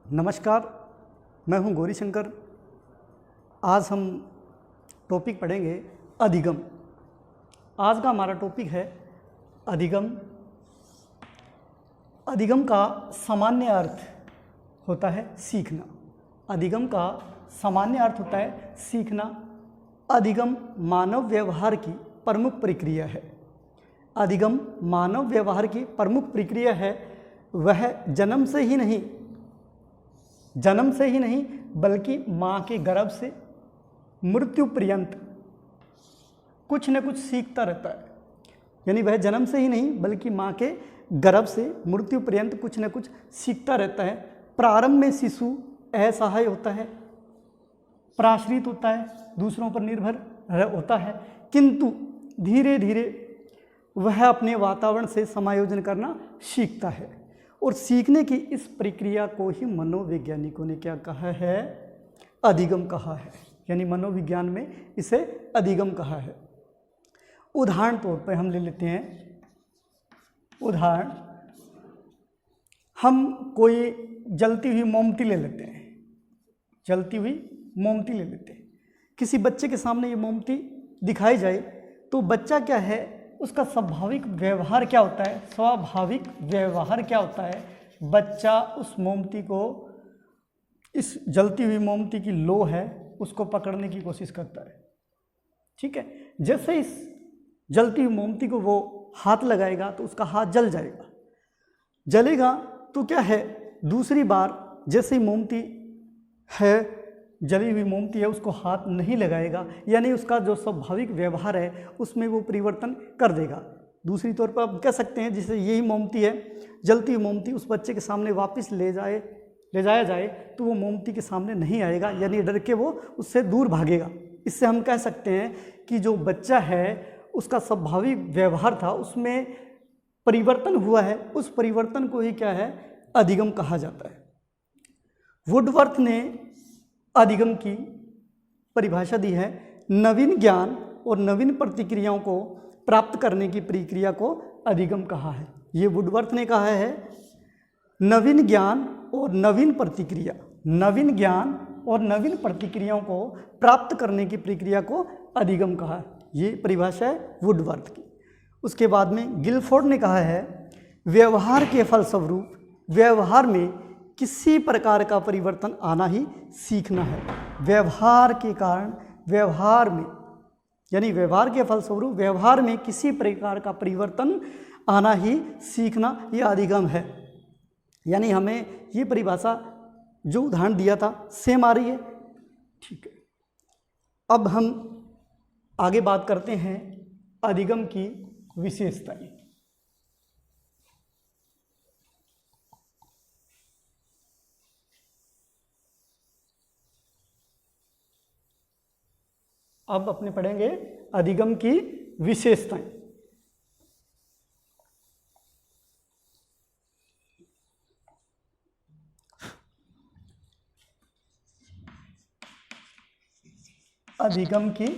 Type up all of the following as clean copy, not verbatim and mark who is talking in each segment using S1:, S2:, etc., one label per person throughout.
S1: नमस्कार, मैं हूं गौरीशंकर। आज हम टॉपिक पढ़ेंगे अधिगम। आज का हमारा टॉपिक है अधिगम। अधिगम का सामान्य अर्थ होता है सीखना। अधिगम का सामान्य अर्थ होता है सीखना। अधिगम मानव व्यवहार की प्रमुख प्रक्रिया है। अधिगम मानव व्यवहार की प्रमुख प्रक्रिया है। वह जन्म से ही नहीं बल्कि माँ के गर्भ से मृत्यु पर्यंत कुछ न कुछ सीखता रहता है। यानी वह जन्म से ही नहीं बल्कि माँ के गर्भ से मृत्यु पर्यंत कुछ न कुछ सीखता रहता है। प्रारंभ में शिशु असहाय होता है, पराश्रित होता है, दूसरों पर निर्भर होता है, किंतु धीरे धीरे वह अपने वातावरण से समायोजन करना सीखता है। और सीखने की इस प्रक्रिया को ही मनोवैज्ञानिकों ने क्या कहा है? अधिगम कहा है। यानी मनोविज्ञान में इसे अधिगम कहा है। उदाहरण तौर पर हम ले लेते हैं उदाहरण, हम कोई जलती हुई मोमबत्ती ले लेते हैं। जलती हुई मोमबत्ती ले लेते हैं। किसी बच्चे के सामने ये मोमबत्ती दिखाई जाए तो बच्चा क्या है, उसका स्वाभाविक व्यवहार क्या होता है? स्वाभाविक व्यवहार क्या होता है? बच्चा उस मोमबत्ती को, इस जलती हुई मोमबत्ती की लो है उसको पकड़ने की कोशिश करता है। ठीक है, जैसे इस जलती हुई मोमबत्ती को वो हाथ लगाएगा तो उसका हाथ जल जाएगा। जलेगा तो क्या है, दूसरी बार जैसे ही मोमबत्ती है, जली हुई मोमबत्ती है, उसको हाथ नहीं लगाएगा। यानी उसका जो स्वाभाविक व्यवहार है उसमें वो परिवर्तन कर देगा। दूसरी तौर पर आप कह सकते हैं जैसे यही मोमबत्ती है, जलती हुई मोमबत्ती उस बच्चे के सामने वापस ले जाया जाए तो वो मोमबत्ती के सामने नहीं आएगा, यानी डर के वो उससे दूर भागेगा। इससे हम कह सकते हैं कि जो बच्चा है उसका स्वाभाविक व्यवहार था उसमें परिवर्तन हुआ है। उस परिवर्तन को ही क्या है? अधिगम कहा जाता है। वुडवर्थ ने अधिगम की परिभाषा दी है, नवीन ज्ञान और नवीन प्रतिक्रियाओं को प्राप्त करने की प्रक्रिया को अधिगम कहा है। ये वुडवर्थ ने कहा है, नवीन ज्ञान और नवीन प्रतिक्रिया, नवीन ज्ञान और नवीन प्रतिक्रियाओं को प्राप्त करने की प्रक्रिया को अधिगम कहा है। ये परिभाषा है वुडवर्थ की। उसके बाद में गिलफोर्ड ने कहा है, व्यवहार के फलस्वरूप व्यवहार में किसी प्रकार का परिवर्तन आना ही सीखना है। व्यवहार के कारण व्यवहार में, यानी व्यवहार के फलस्वरूप व्यवहार में किसी प्रकार का परिवर्तन आना ही सीखना, यह अधिगम है। यानी हमें ये परिभाषा जो उदाहरण दिया था सेम आ रही है। ठीक है, अब हम आगे बात करते हैं अधिगम की विशेषताएं। अब अपने पढ़ेंगे अधिगम की विशेषताएं। अधिगम की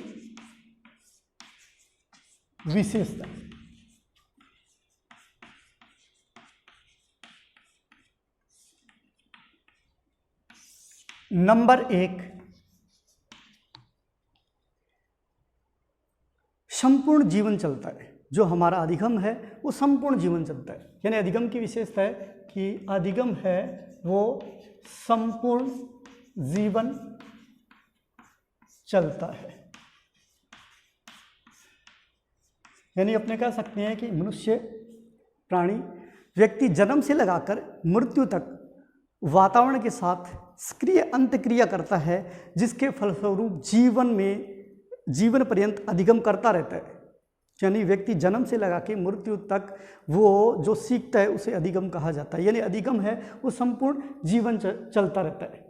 S1: विशेषताएं। नंबर 1, संपूर्ण जीवन चलता है। जो हमारा अधिगम है वो संपूर्ण जीवन चलता है। यानी अधिगम की विशेषता है कि अधिगम है वो संपूर्ण जीवन चलता है। यानी अपने कह सकते हैं कि मनुष्य, प्राणी, व्यक्ति जन्म से लगाकर मृत्यु तक वातावरण के साथ सक्रिय अंतक्रिया करता है, जिसके फलस्वरूप जीवन पर्यंत अधिगम करता रहता है। यानी व्यक्ति जन्म से लगा के मृत्यु तक वो जो सीखता है उसे अधिगम कहा जाता है। यानी अधिगम है वो संपूर्ण जीवन चलता रहता है।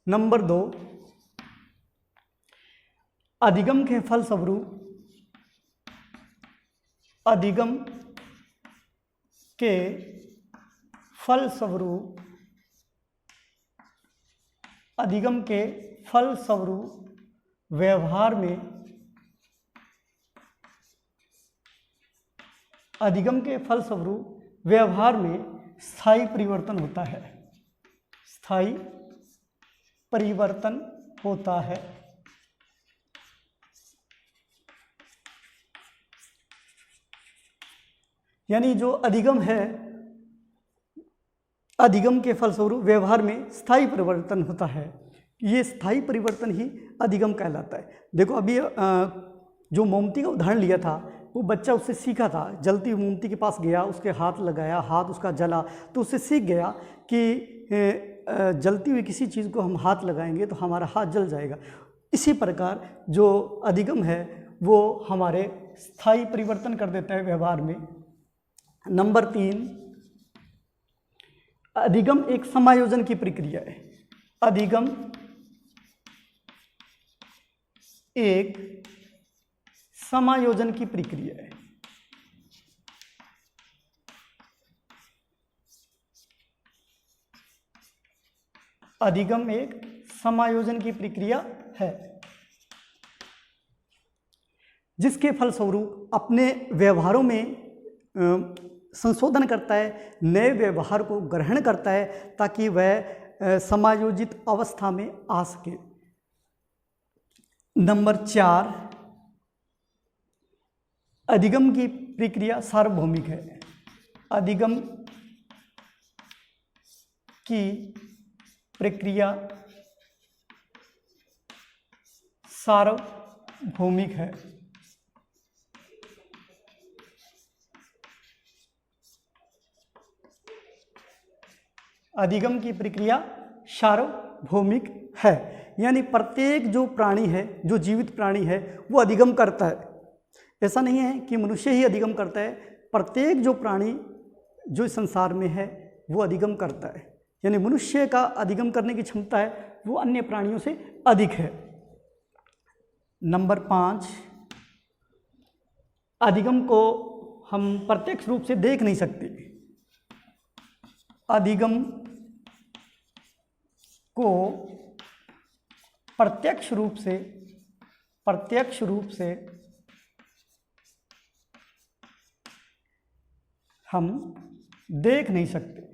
S1: नंबर 2, अधिगम के फलस्वरूप व्यवहार में स्थायी परिवर्तन होता है। स्थायी परिवर्तन होता है। यानी जो अधिगम है, अधिगम के फलस्वरूप व्यवहार में स्थायी परिवर्तन होता है। ये स्थायी परिवर्तन ही अधिगम कहलाता है। देखो अभी जो मोमबत्ती का उदाहरण लिया था, वो बच्चा उससे सीखा था। जलती हुई मोमबत्ती के पास गया, उसके हाथ लगाया, हाथ उसका जला, तो उससे सीख गया कि जलती हुई किसी चीज़ को हम हाथ लगाएंगे तो हमारा हाथ जल जाएगा। इसी प्रकार जो अधिगम है वो हमारे स्थायी परिवर्तन कर देता है व्यवहार में। नंबर 3, अधिगम एक समायोजन की प्रक्रिया है। अधिगम एक समायोजन की प्रक्रिया है। अधिगम एक समायोजन की प्रक्रिया है, जिसके फलस्वरूप अपने व्यवहारों में संशोधन करता है, नए व्यवहार को ग्रहण करता है ताकि वह समायोजित अवस्था में आ सके। नंबर 4, अधिगम की प्रक्रिया सार्वभौमिक है। अधिगम की प्रक्रिया सार्वभौमिक है। अधिगम की प्रक्रिया सार्वभौमिक है, यानी प्रत्येक जो प्राणी है, जो जीवित प्राणी है, वो अधिगम करता है। ऐसा नहीं है कि मनुष्य ही अधिगम करता है, प्रत्येक जो प्राणी जो इस संसार में है वो अधिगम करता है। यानी मनुष्य का अधिगम करने की क्षमता है वो अन्य प्राणियों से अधिक है। नंबर 5, अधिगम को हम प्रत्यक्ष रूप से देख नहीं सकते। अधिगम को प्रत्यक्ष रूप से हम देख नहीं सकते।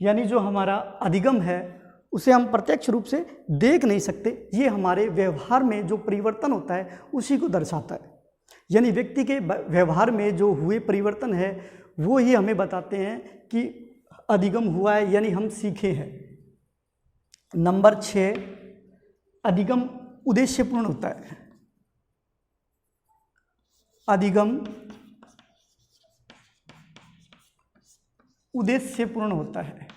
S1: यानी जो हमारा अधिगम है उसे हम प्रत्यक्ष रूप से देख नहीं सकते। ये हमारे व्यवहार में जो परिवर्तन होता है उसी को दर्शाता है। यानी व्यक्ति के व्यवहार में जो हुए परिवर्तन है वो ही हमें बताते हैं कि अधिगम हुआ है, यानी हम सीखे हैं। नंबर 6, अधिगम उद्देश्यपूर्ण होता है। अधिगम उद्देश्यपूर्ण होता है।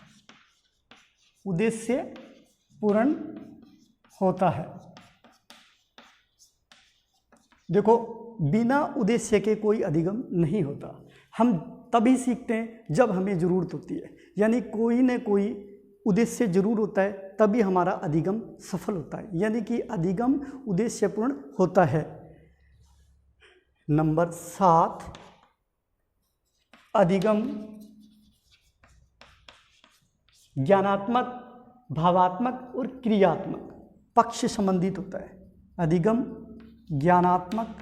S1: उद्देश्यपूर्ण होता है। देखो, बिना उद्देश्य के कोई अधिगम नहीं होता। हम तभी सीखते हैं जब हमें ज़रूरत होती है, यानी कोई न कोई उद्देश्य जरूर होता है, तभी हमारा अधिगम सफल होता है। यानी कि अधिगम उद्देश्यपूर्ण होता है। नंबर 7, अधिगम ज्ञानात्मक, भावात्मक और क्रियात्मक पक्ष संबंधित होता है। अधिगम ज्ञानात्मक,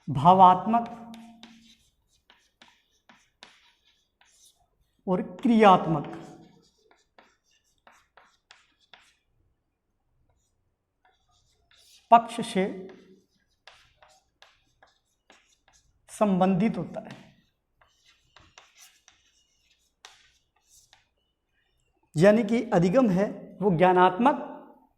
S1: भावात्मक और क्रियात्मक पक्ष से संबंधित होता है। यानी कि अधिगम है वो ज्ञानात्मक,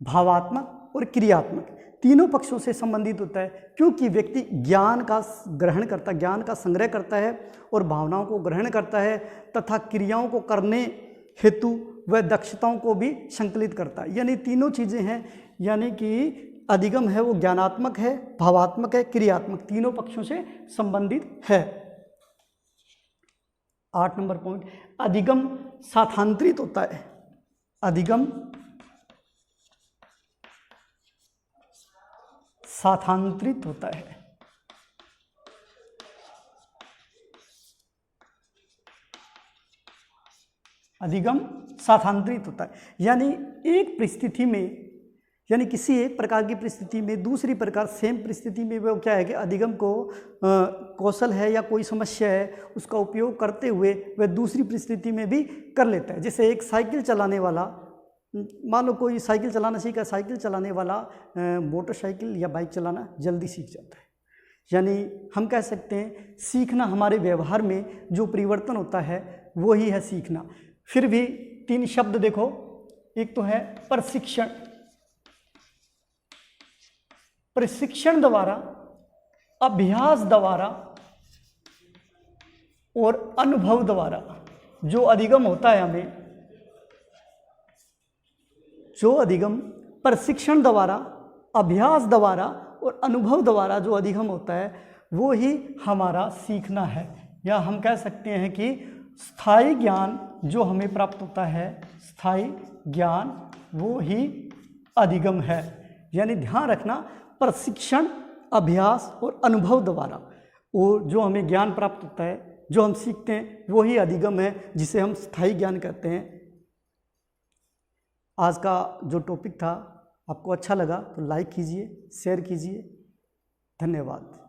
S1: भावात्मक और क्रियात्मक तीनों पक्षों से संबंधित होता है, क्योंकि व्यक्ति ज्ञान का ग्रहण करता, ज्ञान का संग्रह करता है और भावनाओं को ग्रहण करता है तथा क्रियाओं को करने हेतु वह दक्षताओं को भी संकलित करता है। यानी तीनों चीज़ें हैं। यानी कि अधिगम है वो ज्ञानात्मक है, भावात्मक है, क्रियात्मक, तीनों पक्षों से संबंधित है। 8 नंबर पॉइंट, अधिगम साथांतरित होता है। अधिगम साथांतरित होता है। अधिगम साथांतरित होता है, यानी एक परिस्थिति में यानी किसी एक प्रकार की परिस्थिति में दूसरी प्रकार सेम परिस्थिति में वो क्या है कि अधिगम को कौशल है या कोई समस्या है उसका उपयोग करते हुए वह दूसरी परिस्थिति में भी कर लेता है। जैसे एक साइकिल चलाने वाला, मान लो कोई साइकिल चलाना सीखा, साइकिल चलाने वाला मोटरसाइकिल या बाइक चलाना जल्दी सीख जाता है। यानी हम कह सकते हैं सीखना हमारे व्यवहार में जो परिवर्तन होता है वो ही है सीखना। फिर भी 3 शब्द देखो, एक तो है प्रशिक्षण, प्रशिक्षण द्वारा, अभ्यास द्वारा और अनुभव द्वारा जो अधिगम होता है हमें, जो अधिगम प्रशिक्षण द्वारा, अभ्यास द्वारा और अनुभव द्वारा जो अधिगम होता है वो ही हमारा सीखना है। या हम कह सकते हैं कि स्थायी ज्ञान जो हमें प्राप्त होता है, स्थायी ज्ञान वो ही अधिगम है। यानी ध्यान रखना, प्रशिक्षण, अभ्यास और अनुभव द्वारा और जो हमें ज्ञान प्राप्त होता है, जो हम सीखते हैं वो ही अधिगम है, जिसे हम स्थायी ज्ञान कहते हैं। आज का जो टॉपिक था आपको अच्छा लगा तो लाइक कीजिए, शेयर कीजिए। धन्यवाद।